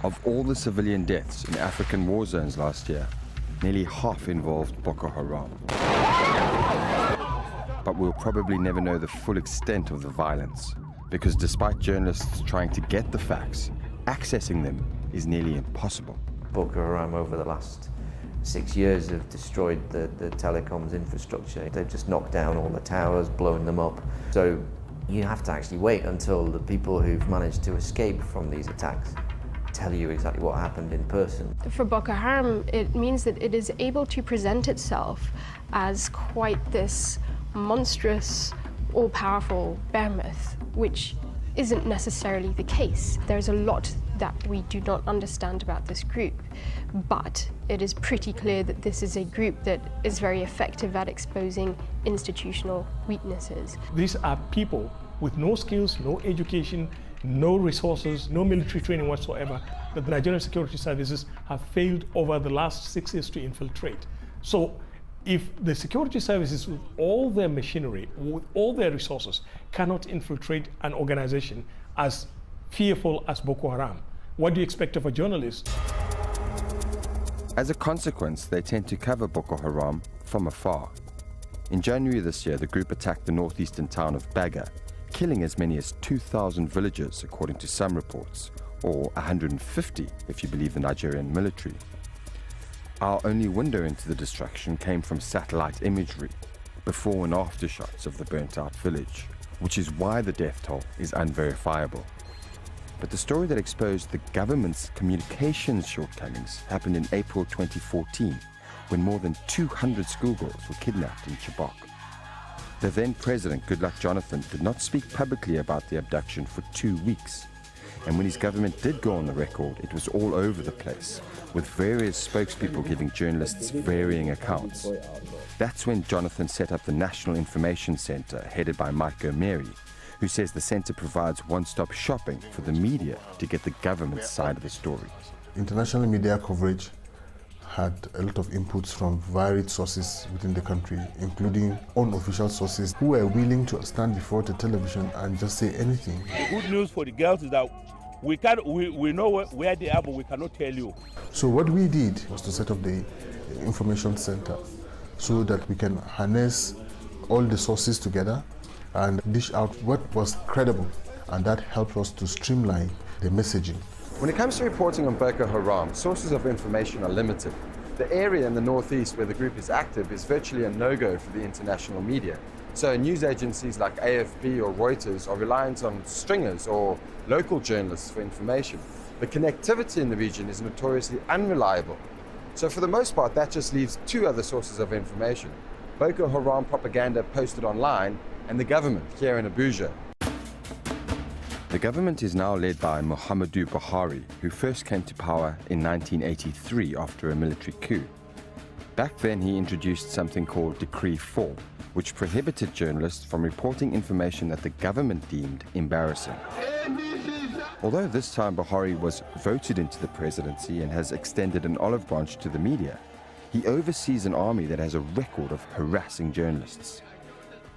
Of all the civilian deaths in African war zones last year, nearly half involved Boko Haram. But we'll probably never know the full extent of the violence, because despite journalists trying to get the facts, accessing them is nearly impossible. Boko Haram over the last 6 years have destroyed the telecoms infrastructure. They've just knocked down all the towers, blown them up. So you have to actually wait until the people who've managed to escape from these attacks tell you exactly what happened in person. For Boko Haram, it means that it is able to present itself as quite this monstrous, all-powerful behemoth, which isn't necessarily the case. There's a lot that we do not understand about this group, but it is pretty clear that this is a group that is very effective at exposing institutional weaknesses. These are people with no skills, no education, no resources, no military training whatsoever, that the Nigerian security services have failed over the last 6 years to infiltrate. So if the security services, with all their machinery, with all their resources, cannot infiltrate an organization as fearful as Boko Haram, what do you expect of a journalist? As a consequence, they tend to cover Boko Haram from afar. In January this year, the group attacked the northeastern town of Baga, killing as many as 2,000 villagers, according to some reports, or 150 if you believe the Nigerian military. Our only window into the destruction came from satellite imagery, before and after shots of the burnt-out village, which is why the death toll is unverifiable. But the story that exposed the government's communications shortcomings happened in April 2014, when more than 200 schoolgirls were kidnapped in Chibok. The then President, Goodluck Jonathan, did not speak publicly about the abduction for 2 weeks. And when his government did go on the record, it was all over the place, with various spokespeople giving journalists varying accounts. That's when Jonathan set up the National Information Center, headed by Mike O'Meary, who says the center provides one-stop shopping for the media to get the government's side of the story. International media coverage had a lot of inputs from varied sources within the country, including unofficial sources who were willing to stand before the television and just say anything. The good news for the girls is that we know where they are, but we cannot tell you. So what we did was to set up the information center so that we can harness all the sources together and dish out what was credible, and that helped us to streamline the messaging. When it comes to reporting on Boko Haram, sources of information are limited. The area in the northeast where the group is active is virtually a no-go for the international media. So news agencies like AFP or Reuters are reliant on stringers or local journalists for information. The connectivity in the region is notoriously unreliable. So for the most part, that just leaves two other sources of information: Boko Haram propaganda posted online and the government here in Abuja. The government is now led by Muhammadu Buhari, who first came to power in 1983 after a military coup. Back then, he introduced something called Decree 4, which prohibited journalists from reporting information that the government deemed embarrassing. Although this time Buhari was voted into the presidency and has extended an olive branch to the media, he oversees an army that has a record of harassing journalists.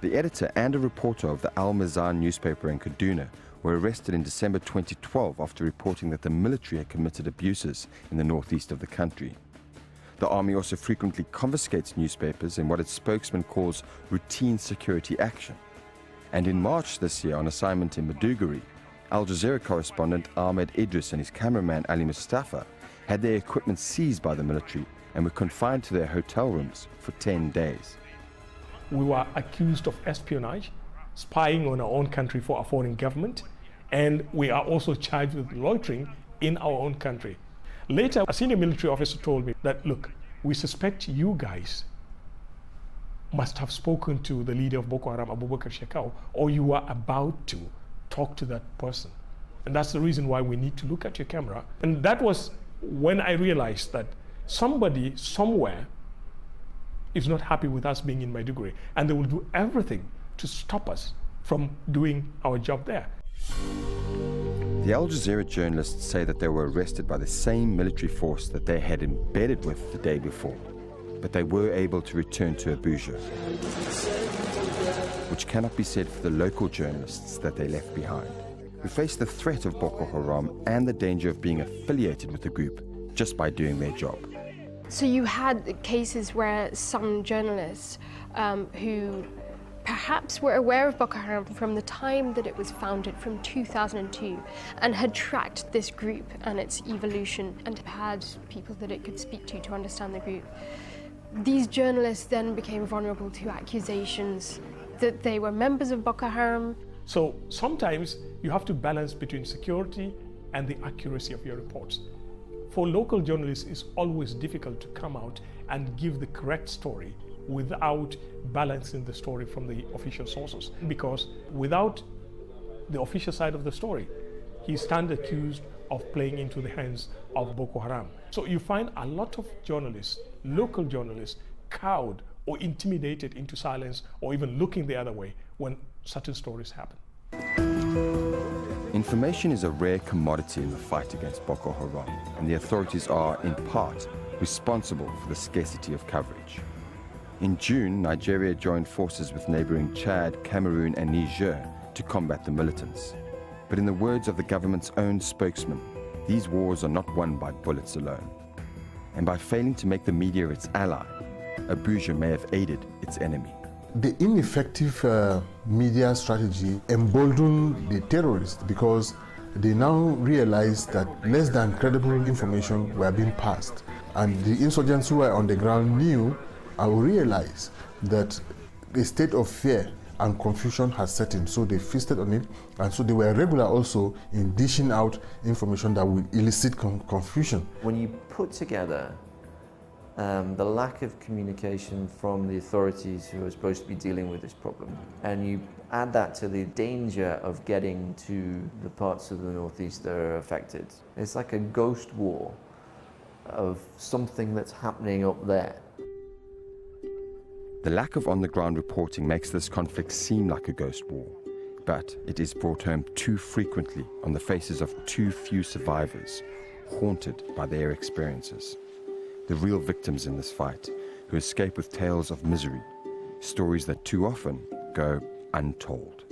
The editor and a reporter of the Al Mizan newspaper in Kaduna were arrested in December 2012 after reporting that the military had committed abuses in the northeast of the country. The army also frequently confiscates newspapers in what its spokesman calls routine security action. And in March this year, on assignment in Maiduguri, Al Jazeera correspondent Ahmed Idris and his cameraman Ali Mustafa had their equipment seized by the military and were confined to their hotel rooms for 10 days. We were accused of espionage, spying on our own country for a foreign government, and we are also charged with loitering in our own country. Later, a senior military officer told me that, look, we suspect you guys must have spoken to the leader of Boko Haram, Abubakar Shekau, or you are about to talk to that person. And that's the reason why we need to look at your camera. And that was when I realized that somebody somewhere is not happy with us being in Maiduguri, and they will do everything to stop us from doing our job there. The Al Jazeera journalists say that they were arrested by the same military force that they had embedded with the day before, but they were able to return to Abuja. which cannot be said for the local journalists that they left behind, who face the threat of Boko Haram and the danger of being affiliated with the group just by doing their job. So you had cases where some journalists who perhaps were aware of Boko Haram from the time that it was founded, from 2002, and had tracked this group and its evolution and had people that it could speak to understand the group. These journalists then became vulnerable to accusations that they were members of Boko Haram. So sometimes you have to balance between security and the accuracy of your reports. For local journalists, it's always difficult to come out and give the correct story without balancing the story from the official sources. Because without the official side of the story, he stands accused of playing into the hands of Boko Haram. So you find a lot of journalists, local journalists, cowed or intimidated into silence or even looking the other way when certain stories happen. Information is a rare commodity in the fight against Boko Haram, and the authorities are, in part, responsible for the scarcity of coverage. In June, Nigeria joined forces with neighboring Chad, Cameroon, and Niger to combat the militants. But in the words of the government's own spokesman, these wars are not won by bullets alone. And by failing to make the media its ally, Abuja may have aided its enemy. The ineffective media strategy emboldened the terrorists because they now realized that less than credible information were being passed. And the insurgents who were on the ground knew and realized that a state of fear and confusion has set in, so they feasted on it, and so they were regular also in dishing out information that would elicit confusion. When you put together the lack of communication from the authorities who are supposed to be dealing with this problem, and you add that to the danger of getting to the parts of the northeast that are affected, it's like a ghost war of something that's happening up there. The lack of on-the-ground reporting makes this conflict seem like a ghost war, but it is brought home too frequently on the faces of too few survivors, haunted by their experiences. The real victims in this fight, who escape with tales of misery, stories that too often go untold.